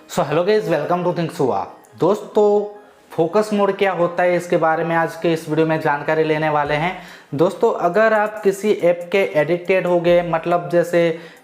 So hello guys, welcome two things हुआ। दोस्तों, focus mode क्या होता है इसके बारे में आज के इस वीडियो में जानकारी लेने वाले हैं। दोस्तों, अगर आप किसी ऐप के एडिक्टेड हो गए, मतलब जैसे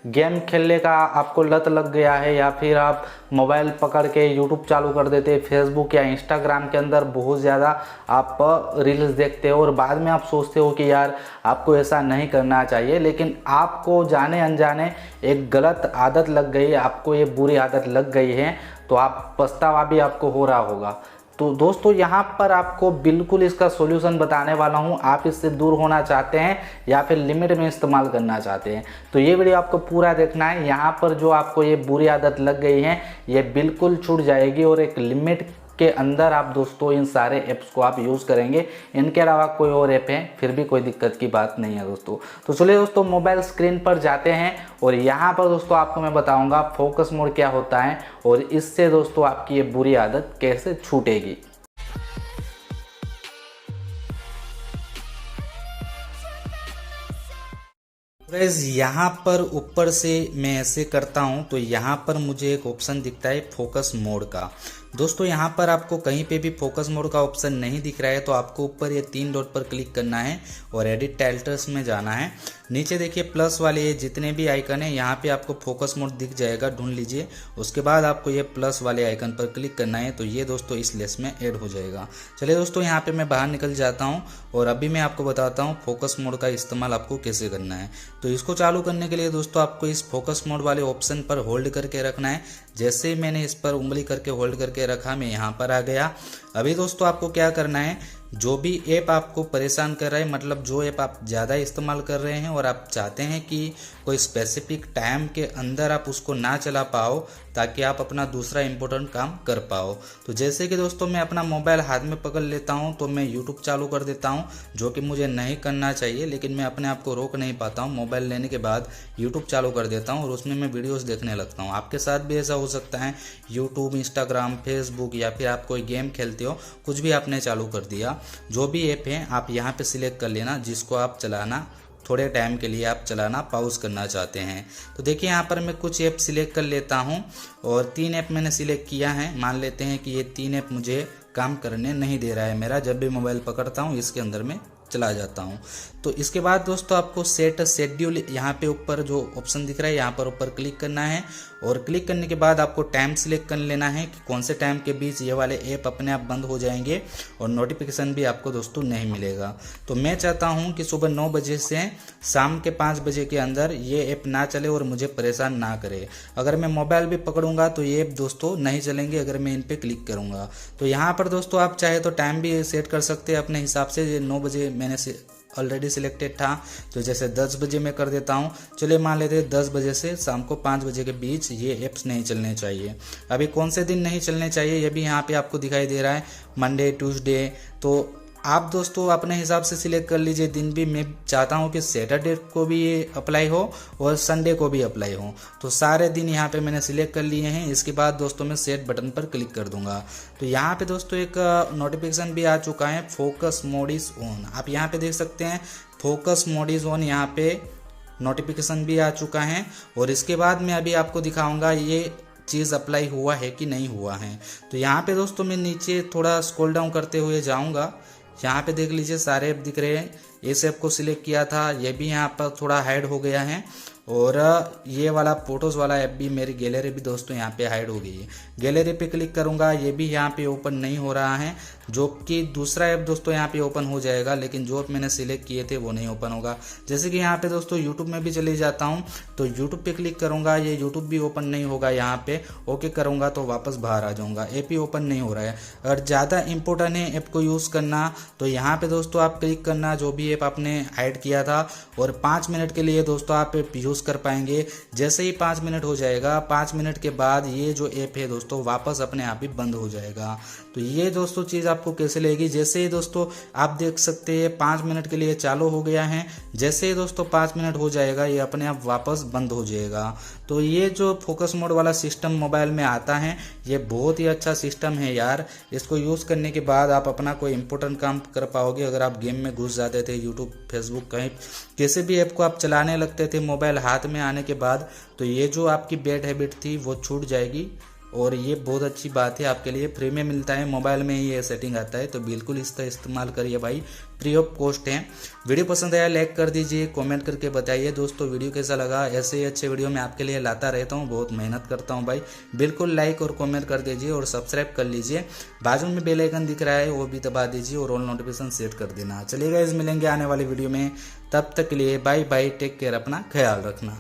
गेम खेलने का आपको लत लग गया है, या फिर आप मोबाइल पकड़ के यूट्यूब चालू कर देते, फेसबुक या इंस्टाग्राम के अंदर बहुत ज़्यादा आप रील्स देखते हो और बाद में आप सोचते हो कि यार आपको ऐसा नहीं करना चाहिए, लेकिन आपको जाने अनजाने एक गलत आदत लग गई, आपको ये बुरी आदत लग गई है, तो आप पछतावा भी आपको हो रहा होगा। तो दोस्तों, यहाँ पर आपको बिल्कुल इसका सॉल्यूशन बताने वाला हूँ। आप इससे दूर होना चाहते हैं या फिर लिमिट में इस्तेमाल करना चाहते हैं तो ये वीडियो आपको पूरा देखना है। यहाँ पर जो आपको ये बुरी आदत लग गई है ये बिल्कुल छूट जाएगी और एक लिमिट के अंदर आप दोस्तों इन सारे ऐप्स को आप यूज़ करेंगे। इनके अलावा कोई और ऐप है फिर भी कोई दिक्कत की बात नहीं है दोस्तों। तो चलिए दोस्तों, मोबाइल स्क्रीन पर जाते हैं और यहाँ पर दोस्तों आपको मैं बताऊंगा फोकस मोड क्या होता है और इससे दोस्तों आपकी ये बुरी आदत कैसे छूटेगी। गाइस, यहाँ पर ऊपर से मैं ऐसे करता हूँ तो यहाँ पर मुझे एक ऑप्शन दिखता है फोकस मोड का। दोस्तों, यहाँ पर आपको कहीं पे भी फोकस मोड का ऑप्शन नहीं दिख रहा है तो आपको ऊपर ये 3 डॉट पर क्लिक करना है और एडिट टाइटल्स में जाना है। नीचे देखिए प्लस वाले जितने भी आइकन है यहाँ पे आपको फोकस मोड दिख जाएगा, ढूंढ लीजिए। उसके बाद आपको ये प्लस वाले आइकन पर क्लिक करना है तो ये दोस्तों इस लिस्ट में ऐड हो जाएगा। चलिए दोस्तों, यहाँ पे मैं बाहर निकल जाता हूँ और अभी मैं आपको बताता हूँ फोकस मोड का इस्तेमाल आपको कैसे करना है। तो इसको चालू करने के लिए दोस्तों आपको इस फोकस मोड वाले ऑप्शन पर होल्ड करके रखना है। जैसे ही मैंने इस पर उंगली करके होल्ड करके रखा, मैं यहाँ पर आ गया। अभी दोस्तों आपको क्या करना है, जो भी ऐप आपको परेशान कर रहा है, मतलब जो ऐप आप ज़्यादा इस्तेमाल कर रहे हैं और आप चाहते हैं कि कोई स्पेसिफिक टाइम के अंदर आप उसको ना चला पाओ ताकि आप अपना दूसरा इम्पोर्टेंट काम कर पाओ। तो जैसे कि दोस्तों मैं अपना मोबाइल हाथ में पकड़ लेता हूं तो मैं यूट्यूब चालू कर देता हूं, जो कि मुझे नहीं करना चाहिए, लेकिन मैं अपने आप को रोक नहीं पाता हूं। मोबाइल लेने के बाद यूट्यूब चालू कर देता हूं और उसमें मैं वीडियोज़ देखने लगता हूँ। आपके साथ भी ऐसा हो सकता है, यूट्यूब, इंस्टाग्राम, फेसबुक या फिर आप कोई गेम खेलते हो, कुछ भी आपने चालू कर दिया। जो भी ऐप है आप यहाँ पे सिलेक्ट कर लेना जिसको आप चलाना थोड़े टाइम के लिए आप चलाना पॉज करना चाहते हैं। तो देखिए यहाँ पर मैं कुछ ऐप सिलेक्ट कर लेता हूँ और 3 ऐप मैंने सिलेक्ट किया है। मान लेते हैं कि ये 3 ऐप मुझे काम करने नहीं दे रहा है मेरा। जब भी मोबाइल पकड़ता हूँ इसके अंदर में चला जाता हूँ। तो इसके बाद दोस्तों आपको सेट शेड्यूल, यहाँ पे ऊपर जो ऑप्शन दिख रहा है यहाँ पर ऊपर क्लिक करना है और क्लिक करने के बाद आपको टाइम सिलेक्ट कर लेना है कि कौन से टाइम के बीच ये वाले ऐप अपने आप बंद हो जाएंगे और नोटिफिकेशन भी आपको दोस्तों नहीं मिलेगा। तो मैं चाहता हूँ कि सुबह 9 बजे से शाम के 5 बजे के अंदर ये ऐप ना चले और मुझे परेशान ना करे। अगर मैं मोबाइल भी पकड़ूंगा तो ये ऐप दोस्तों नहीं चलेंगे अगर मैं इन पर क्लिक करूँगा। तो यहाँ पर दोस्तों आप चाहे तो टाइम भी सेट कर सकते हैं अपने हिसाब से। 9 बजे मैंने ऑलरेडी सिलेक्टेड था तो जैसे 10 बजे मैं कर देता हूँ। चलिए मान लेते हैं 10 बजे से शाम को 5 बजे के बीच ये ऐप्स नहीं चलने चाहिए। अभी कौन से दिन नहीं चलने चाहिए ये भी यहाँ पे आपको दिखाई दे रहा है, मंडे, ट्यूसडे। तो आप दोस्तों अपने हिसाब से सिलेक्ट कर लीजिए दिन भी। मैं चाहता हूँ कि सैटरडे को भी ये अप्लाई हो और संडे को भी अप्लाई हो। तो सारे दिन यहाँ पे मैंने सिलेक्ट कर लिए हैं। इसके बाद दोस्तों मैं सेट बटन पर क्लिक कर दूंगा। तो यहाँ पे दोस्तों एक नोटिफिकेशन भी आ चुका है, फोकस मोड इज ऑन। आप यहाँ पे देख सकते हैं फोकस मोड इज ऑन, यहाँ पे नोटिफिकेशन भी आ चुका है। और इसके बाद मैं अभी आपको दिखाऊंगा ये चीज़ अप्लाई हुआ है कि नहीं हुआ है। तो यहाँ पे दोस्तों मैं नीचे थोड़ा स्क्रॉल डाउन करते हुए जाऊँगा। यहाँ पे देख लीजिए सारे ऐप दिख रहे हैं। इस ऐप को सिलेक्ट किया था, ये भी यहाँ पर थोड़ा हाइड हो गया है। और ये वाला फोटोज़ वाला ऐप भी, मेरी गैलरी भी दोस्तों यहाँ पे हाइड हो गई है। गैलरी पे क्लिक करूँगा, ये भी यहाँ पे ओपन नहीं हो रहा है, जो कि दूसरा ऐप दोस्तों यहाँ पे ओपन हो जाएगा, लेकिन जो ऐप मैंने सिलेक्ट किए थे वो नहीं ओपन होगा। जैसे कि यहाँ पे दोस्तों यूट्यूब में भी चले जाता हूँ तो यूट्यूब पे क्लिक करूँगा, ये यूट्यूब भी ओपन नहीं होगा। यहाँ पे ओके करूँगा तो वापस बाहर आ जाऊँगा, ऐप ही ओपन नहीं हो रहा है। अगर ज़्यादा इंपॉर्टेंट है ऐप को यूज़ करना तो यहाँ पे दोस्तों आप क्लिक करना जो भी ऐप आपने हाइड किया था और 5 मिनट के लिए दोस्तों आप यूज़ कर पाएंगे। जैसे ही 5 मिनट हो जाएगा, 5 मिनट के बाद ये जो ऐप है दोस्तों वापस अपने आप ही बंद हो जाएगा। तो ये दोस्तों चीज़ आपको कैसे लगेगी, जैसे ही दोस्तों आप देख सकते हैं 5 मिनट के लिए चालू हो गया है। जैसे ही दोस्तों 5 मिनट हो जाएगा ये अपने आप वापस बंद हो जाएगा। तो ये जो फोकस मोड वाला सिस्टम मोबाइल में आता है ये बहुत ही अच्छा सिस्टम है यार। इसको यूज़ करने के बाद आप अपना कोई इंपॉर्टेंट काम कर पाओगे। अगर आप गेम में घुस जाते थे, यूट्यूब, फेसबुक, कहीं किसी भी ऐप को आप चलाने लगते थे मोबाइल हाथ में आने के बाद, तो ये जो आपकी बैड हैबिट थी वो छूट जाएगी। और ये बहुत अच्छी बात है, आपके लिए फ्री में मिलता है, मोबाइल में ये सेटिंग आता है, तो बिल्कुल इसका इस्तेमाल करिए भाई, फ्री ऑफ कॉस्ट है। वीडियो पसंद आया लाइक कर दीजिए, कमेंट करके बताइए दोस्तों वीडियो कैसा लगा। ऐसे ही अच्छे वीडियो मैं आपके लिए लाता रहता हूँ, बहुत मेहनत करता हूँ भाई। बिल्कुल लाइक और कमेंट कर दीजिए और सब्सक्राइब कर लीजिए, बाजू में बेल आइकन दिख रहा है वो भी दबा दीजिए और ऑल नोटिफिकेशन सेट कर देना। चलिए गाइस मिलेंगे आने वाली वीडियो में, तब तक के लिए बाय बाय, टेक केयर, अपना ख्याल रखना।